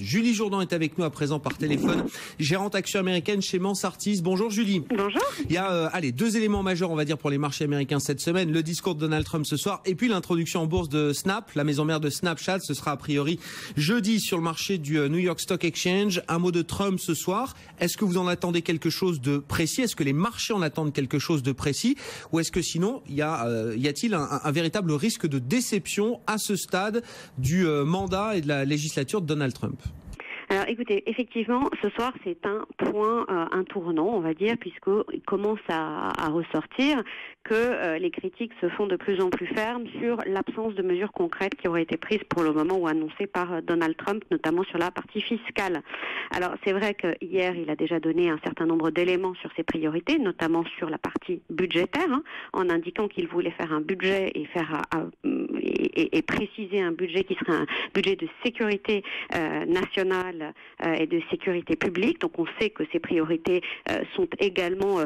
Julie Jourdan est avec nous à présent par téléphone, gérante action américaine chez Mansartis. Bonjour Julie. Bonjour. Il y a deux éléments majeurs on va dire pour les marchés américains cette semaine, le discours de Donald Trump ce soir et puis l'introduction en bourse de Snap, la maison mère de Snapchat. Ce sera a priori jeudi sur le marché du New York Stock Exchange. Un mot de Trump ce soir. Est-ce que vous en attendez quelque chose de précis? Est-ce que les marchés en attendent quelque chose de précis? Ou est-ce que sinon y a-t-il un véritable risque de déception à ce stade du mandat et de la législature de Donald Trump? Alors écoutez, effectivement, ce soir c'est un point, un tournant, on va dire, puisqu'il commence à ressortir que les critiques se font de plus en plus fermes sur l'absence de mesures concrètes qui auraient été prises pour le moment ou annoncées par Donald Trump, notamment sur la partie fiscale. Alors c'est vrai que hier il a déjà donné un certain nombre d'éléments sur ses priorités, notamment sur la partie budgétaire, en indiquant qu'il voulait faire un budget et et préciser un budget qui serait un budget de sécurité nationale et de sécurité publique. Donc on sait que ces priorités sont également,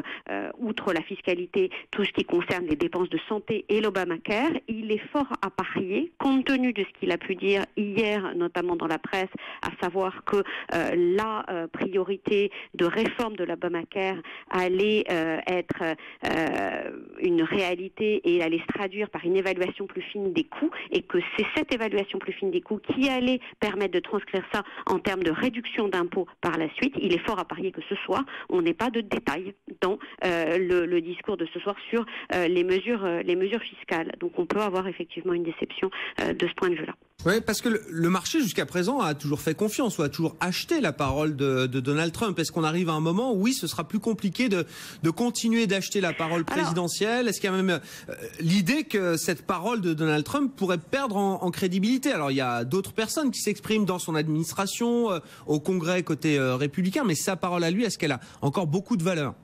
outre la fiscalité, tout ce qui concerne les dépenses de santé et l'Obamacare. Il est fort à parier, compte tenu de ce qu'il a pu dire hier, notamment dans la presse, à savoir que la priorité de réforme de l'Obamacare allait être une réalité et allait se traduire par une évaluation plus fine des coûts, et que c'est cette évaluation plus fine des coûts qui allait permettre de transcrire ça en termes de réduction d'impôts par la suite. Il est fort à parier que ce soir, on n'ait pas de détails dans le discours de ce soir sur les mesures fiscales. Donc on peut avoir effectivement une déception de ce point de vue-là. Oui, parce que le marché jusqu'à présent a toujours fait confiance ou a toujours acheté la parole de Donald Trump. Est-ce qu'on arrive à un moment où oui, ce sera plus compliqué de continuer d'acheter la parole présidentielle? Est-ce qu'il y a même l'idée que cette parole de Donald Trump pourrait perdre en crédibilité? Alors il y a d'autres personnes qui s'expriment dans son administration, au Congrès côté républicain, mais sa parole à lui, est-ce qu'elle a encore beaucoup de valeur?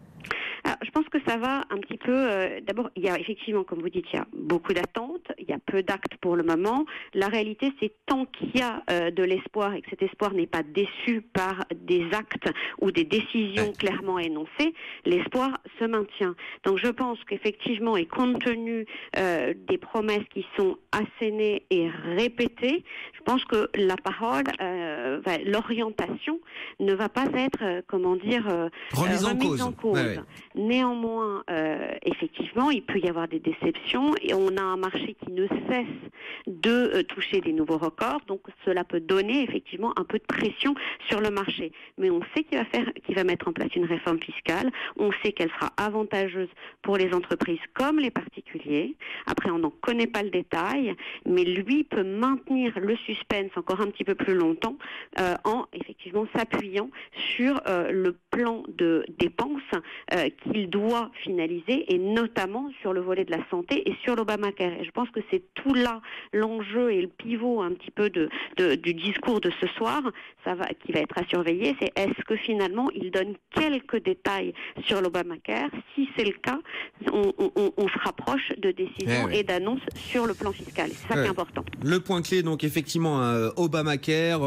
Alors, je pense que ça va un petit peu... D'abord, il y a effectivement, comme vous dites, il y a beaucoup d'attentes, il y a peu d'actes pour le moment. La réalité, c'est tant qu'il y a de l'espoir et que cet espoir n'est pas déçu par des actes ou des décisions clairement énoncées, l'espoir se maintient. Donc je pense qu'effectivement, et compte tenu des promesses qui sont assénées et répétées, je pense que la parole, l'orientation ne va pas être, remise en cause. Ouais. Néanmoins, effectivement, il peut y avoir des déceptions et on a un marché qui ne cesse de toucher des nouveaux records, donc cela peut donner effectivement un peu de pression sur le marché. Mais on sait qu'il va mettre en place une réforme fiscale, on sait qu'elle sera avantageuse pour les entreprises comme les particuliers. Après, on n'en connaît pas le détail, mais lui peut maintenir le suspense encore un petit peu plus longtemps en effectivement s'appuyant sur le plan de dépenses qu'il doit finaliser, et notamment sur le volet de la santé et sur l'Obamacare. Et je pense que c'est tout là l'enjeu et le pivot un petit peu du discours de ce soir, qui va être à surveiller, c'est est-ce que finalement il donne quelques détails sur l'Obamacare? Si c'est le cas, on se rapproche de décisions et d'annonces sur le plan fiscal. C'est ça qui est important. Le point clé, donc effectivement, Obamacare,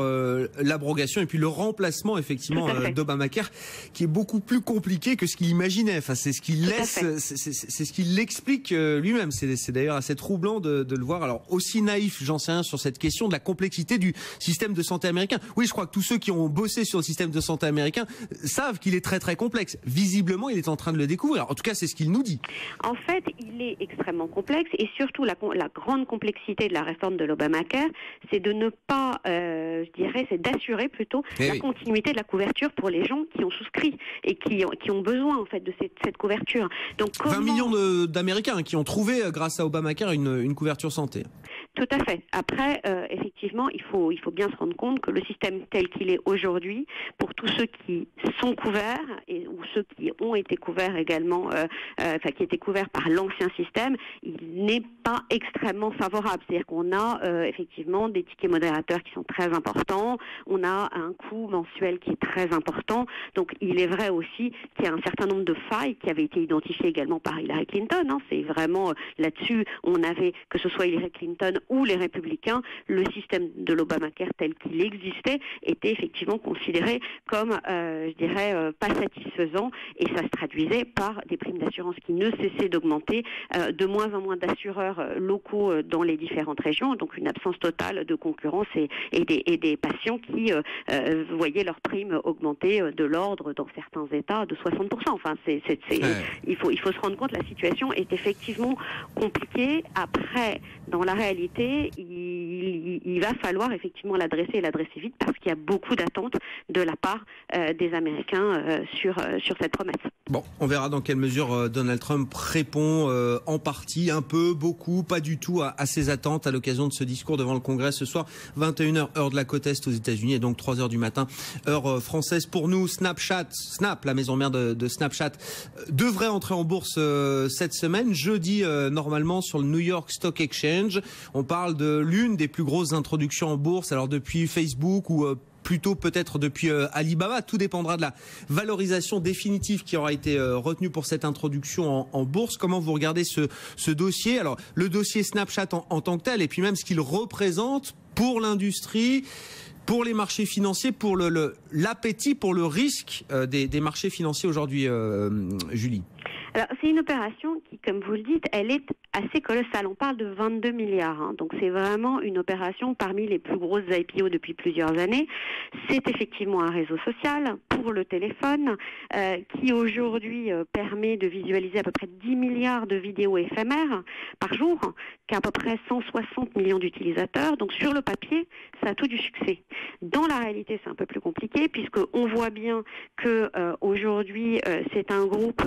l'abrogation et puis le remplacement effectivement d'Obamacare, qui est beaucoup plus compliqué que ce qu'il imaginait. Enfin, c'est ce qu'il c'est ce qu'il l'explique lui-même. C'est d'ailleurs assez troublant de le voir. Alors aussi naïf, j'en sais rien sur cette question de la complexité du système de santé américain. Oui, je crois que tous ceux qui ont bossé sur le système de santé américain savent qu'il est très très complexe. Visiblement, il est en train de le découvrir. En tout cas, c'est ce qu'il nous dit. En fait, il est extrêmement complexe, et surtout la grande complexité de la réforme de l'Obamacare, c'est de ne pas, c'est d'assurer plutôt la continuité de la couverture pour les gens qui ont souscrit et qui ont besoin en fait de cette couverture. Donc 20 millions d'Américains qui ont trouvé grâce à Obamacare une couverture santé. Tout à fait. Après, effectivement, il faut bien se rendre compte que le système tel qu'il est aujourd'hui, pour tous ceux qui sont couverts ou ceux qui ont été couverts également, qui étaient couverts par l'ancien système, il n'est pas extrêmement favorable. C'est-à-dire qu'on a effectivement des tickets modérateurs qui sont très importants, on a un coût mensuel qui est très important. Donc il est vrai aussi qu'il y a un certain nombre de failles qui avaient été identifiées également par Hillary Clinton. C'est vraiment là-dessus, on avait, que ce soit Hillary Clinton où les Républicains, le système de l'Obamacare tel qu'il existait, était effectivement considéré comme, pas satisfaisant, et ça se traduisait par des primes d'assurance qui ne cessaient d'augmenter, de moins en moins d'assureurs locaux dans les différentes régions, donc une absence totale de concurrence et des patients qui voyaient leurs primes augmenter de l'ordre, dans certains États, de 60%. Enfin, il faut se rendre compte, la situation est effectivement compliquée. Après, dans la réalité, il va falloir effectivement l'adresser vite, parce qu'il y a beaucoup d'attentes de la part des Américains sur cette promesse. Bon, on verra dans quelle mesure Donald Trump répond en partie, un peu, beaucoup, pas du tout à ses attentes à l'occasion de ce discours devant le Congrès ce soir, 21h heure de la côte Est aux États-Unis, et donc 3h du matin heure française pour nous. Snap, la maison mère de Snapchat, devrait entrer en bourse cette semaine, jeudi normalement, sur le New York Stock Exchange. On parle de l'une des plus grosses introductions en bourse, alors depuis Facebook ou plutôt peut-être depuis Alibaba. Tout dépendra de la valorisation définitive qui aura été retenue pour cette introduction en bourse. Comment vous regardez ce dossier? Alors, le dossier Snapchat en tant que tel, et puis même ce qu'il représente pour l'industrie, pour les marchés financiers, pour l'appétit, pour le risque des marchés financiers aujourd'hui, Julie. Alors, c'est une opération qui, comme vous le dites, elle est assez colossale. On parle de 22 milliards. Donc, c'est vraiment une opération parmi les plus grosses IPO depuis plusieurs années. C'est effectivement un réseau social pour le téléphone qui, aujourd'hui, permet de visualiser à peu près 10 milliards de vidéos éphémères par jour, qui a à peu près 160 millions d'utilisateurs. Donc, sur le papier, ça a tout du succès. Dans la réalité, c'est un peu plus compliqué, puisqu'on voit bien que aujourd'hui, c'est un groupe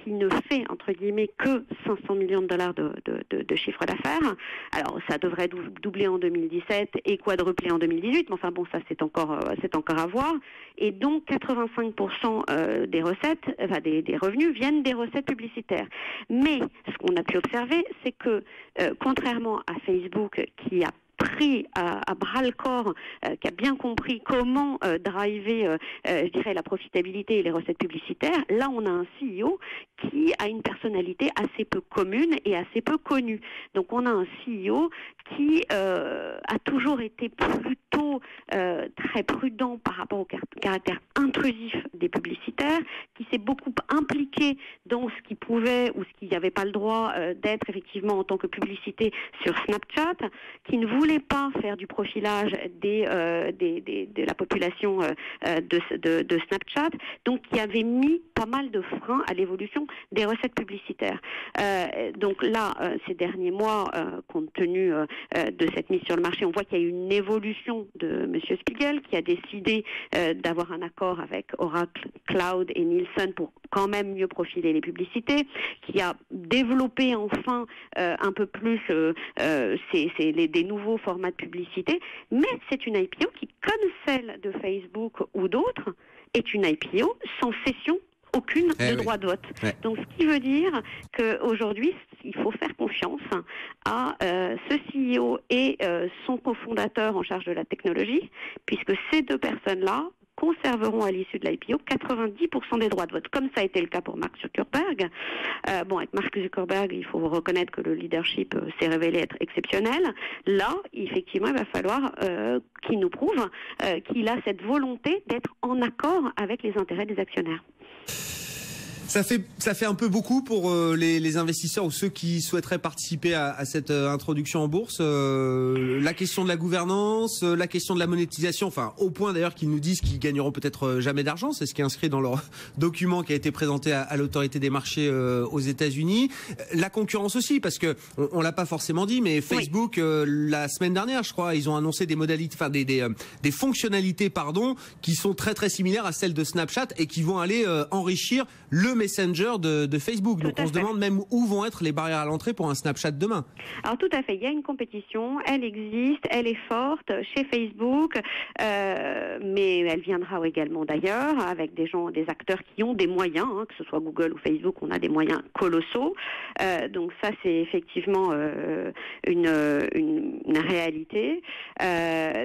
qui ne fait, entre guillemets, que 500 millions de dollars de chiffre d'affaires. Alors, ça devrait doubler en 2017 et quadrupler en 2018, mais enfin bon, ça c'est encore à voir. Et donc, 85% des recettes, des revenus viennent des recettes publicitaires. Mais ce qu'on a pu observer, c'est que, contrairement à Facebook, qui a pris à bras le corps, qui a bien compris comment driver, la profitabilité et les recettes publicitaires, là on a un CEO qui a une personnalité assez peu commune et assez peu connue. Donc on a un CEO qui a toujours été plutôt très prudent par rapport au caractère intrusif des publicitaires, qui s'est beaucoup impliqué dans ce qui pouvait ou ce qui n'avait pas le droit d'être effectivement en tant que publicité sur Snapchat, qui ne voulait pas faire du profilage de la population de Snapchat, donc qui avait mis pas mal de freins à l'évolution des recettes publicitaires. Donc là, ces derniers mois, compte tenu de cette mise sur le marché, on voit qu'il y a eu une évolution de M. Spiegel, qui a décidé d'avoir un accord avec Oracle Cloud et Nielsen pour quand même mieux profiler les publicités, qui a développé enfin un peu plus des nouveaux formats de publicité, mais c'est une IPO qui, comme celle de Facebook ou d'autres, est une IPO sans cession aucune de droit de vote. Donc, ce qui veut dire qu'aujourd'hui, il faut faire confiance à ce CEO et son cofondateur en charge de la technologie, puisque ces deux personnes-là conserveront à l'issue de l'IPO 90% des droits de vote, comme ça a été le cas pour Mark Zuckerberg. Avec Mark Zuckerberg, il faut reconnaître que le leadership s'est révélé être exceptionnel. Là, effectivement, il va falloir qu'il nous prouve qu'il a cette volonté d'être en accord avec les intérêts des actionnaires. Ça fait un peu beaucoup pour les investisseurs ou ceux qui souhaiteraient participer à cette introduction en bourse. La question de la gouvernance, la question de la monétisation, enfin au point d'ailleurs qu'ils nous disent qu'ils gagneront peut-être jamais d'argent, c'est ce qui est inscrit dans leur document qui a été présenté à l'autorité des marchés aux États-Unis. La concurrence aussi, parce que on l'a pas forcément dit, mais Facebook la semaine dernière, je crois, ils ont annoncé des modalités, enfin des fonctionnalités, qui sont très très similaires à celles de Snapchat et qui vont aller enrichir le Messenger de Facebook. Donc on se demande même où vont être les barrières à l'entrée pour un Snapchat demain. Alors tout à fait, il y a une compétition, elle existe, elle est forte chez Facebook, mais elle viendra également d'ailleurs avec des acteurs qui ont des moyens, que ce soit Google ou Facebook, on a des moyens colossaux. Donc ça c'est effectivement une réalité.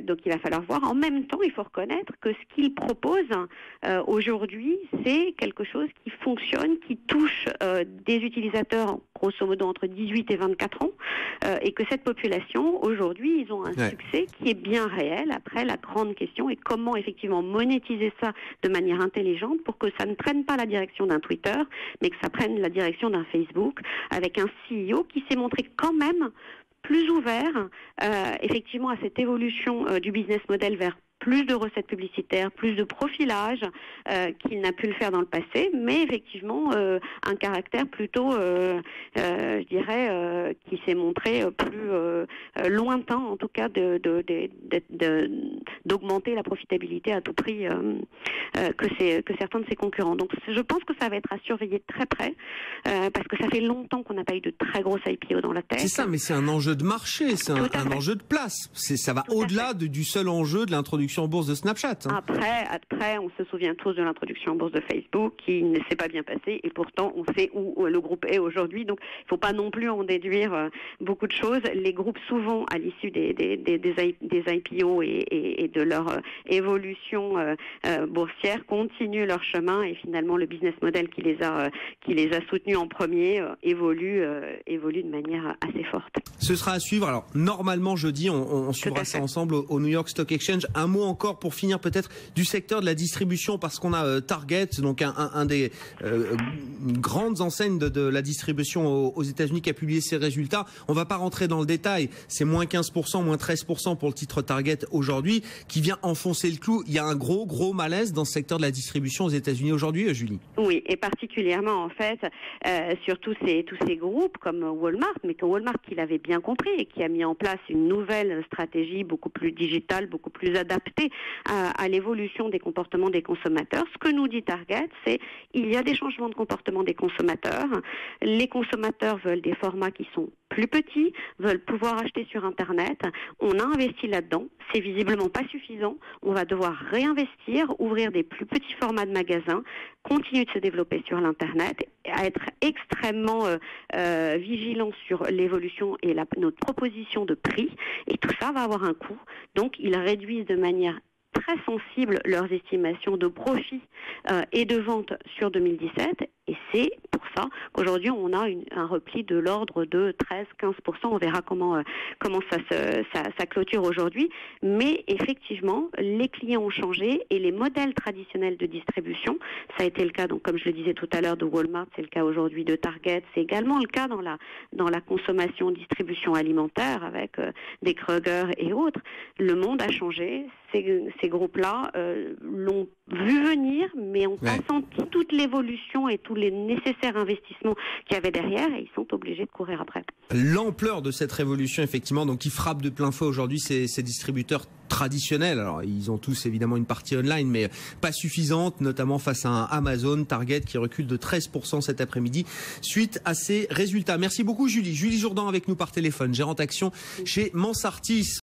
Donc il va falloir voir. En même temps, il faut reconnaître que ce qu'ils proposent aujourd'hui, c'est quelque chose qui fonctionne, qui touche des utilisateurs grosso modo entre 18 et 24 ans, et que cette population, aujourd'hui, ils ont un succès qui est bien réel. Après, la grande question est comment effectivement monétiser ça de manière intelligente pour que ça ne prenne pas la direction d'un Twitter, mais que ça prenne la direction d'un Facebook, avec un CEO qui s'est montré quand même plus ouvert effectivement à cette évolution du business model vers plus de recettes publicitaires, plus de profilage qu'il n'a pu le faire dans le passé, mais effectivement un caractère plutôt, je dirais, qui s'est montré plus lointain, en tout cas, d'augmenter la profitabilité à tout prix que certains de ses concurrents. Donc je pense que ça va être à surveiller de très près, parce que ça fait longtemps qu'on n'a pas eu de très grosses IPO dans la tech. C'est ça, mais c'est un enjeu de marché, c'est un enjeu de place. Ça va au-delà du seul enjeu de l'introduction en bourse de Snapchat. Hein. Après, on se souvient tous de l'introduction en bourse de Facebook qui ne s'est pas bien passée et pourtant on sait où le groupe est aujourd'hui. Donc il ne faut pas non plus en déduire beaucoup de choses. Les groupes souvent à l'issue des IPO et de leur évolution boursière continuent leur chemin et finalement le business model qui les a soutenus en premier évolue de manière assez forte. Ce sera à suivre. Alors normalement jeudi on suivra ça ensemble au New York Stock Exchange. Un mot encore pour finir peut-être du secteur de la distribution parce qu'on a Target, donc un des grandes enseignes de la distribution aux États-Unis qui a publié ses résultats. On va pas rentrer dans le détail, c'est moins 15%, moins 13% pour le titre Target aujourd'hui qui vient enfoncer le clou. Il y a un gros malaise dans ce secteur de la distribution aux États-Unis aujourd'hui, Julie. Oui, et particulièrement en fait sur tous ces groupes comme Walmart, mais que Walmart qui l'avait bien compris et qui a mis en place une nouvelle stratégie beaucoup plus digitale, beaucoup plus adaptée à l'évolution des comportements des consommateurs. Ce que nous dit Target, c'est il y a des changements de comportement des consommateurs. Les consommateurs veulent des formats qui sont plus petits, veulent pouvoir acheter sur Internet. On a investi là-dedans. C'est visiblement pas suffisant. On va devoir réinvestir, ouvrir des plus petits formats de magasins, continuer de se développer sur l'Internet, à être extrêmement vigilant sur l'évolution et notre proposition de prix. Et tout ça va avoir un coût. Donc, ils réduisent de manière très sensible leurs estimations de profit et de vente sur 2017 et c'est pour ça qu'aujourd'hui on a un repli de l'ordre de 13-15%. On verra comment ça clôture aujourd'hui, mais effectivement les clients ont changé et les modèles traditionnels de distribution, ça a été le cas donc comme je le disais tout à l'heure de Walmart, c'est le cas aujourd'hui de Target, c'est également le cas dans la consommation distribution alimentaire avec des Kroger et autres. Le monde a changé. Ces groupes-là l'ont vu venir, mais ont pas senti toute l'évolution et tous les nécessaires investissements qu'il y avait derrière, et ils sont obligés de courir après. L'ampleur de cette révolution, effectivement, donc qui frappe de plein fouet aujourd'hui ces distributeurs traditionnels. Alors, ils ont tous évidemment une partie online, mais pas suffisante, notamment face à un Amazon, Target qui recule de 13% cet après-midi suite à ces résultats. Merci beaucoup, Julie. Julie Jourdan avec nous par téléphone, gérante action chez Mansartis.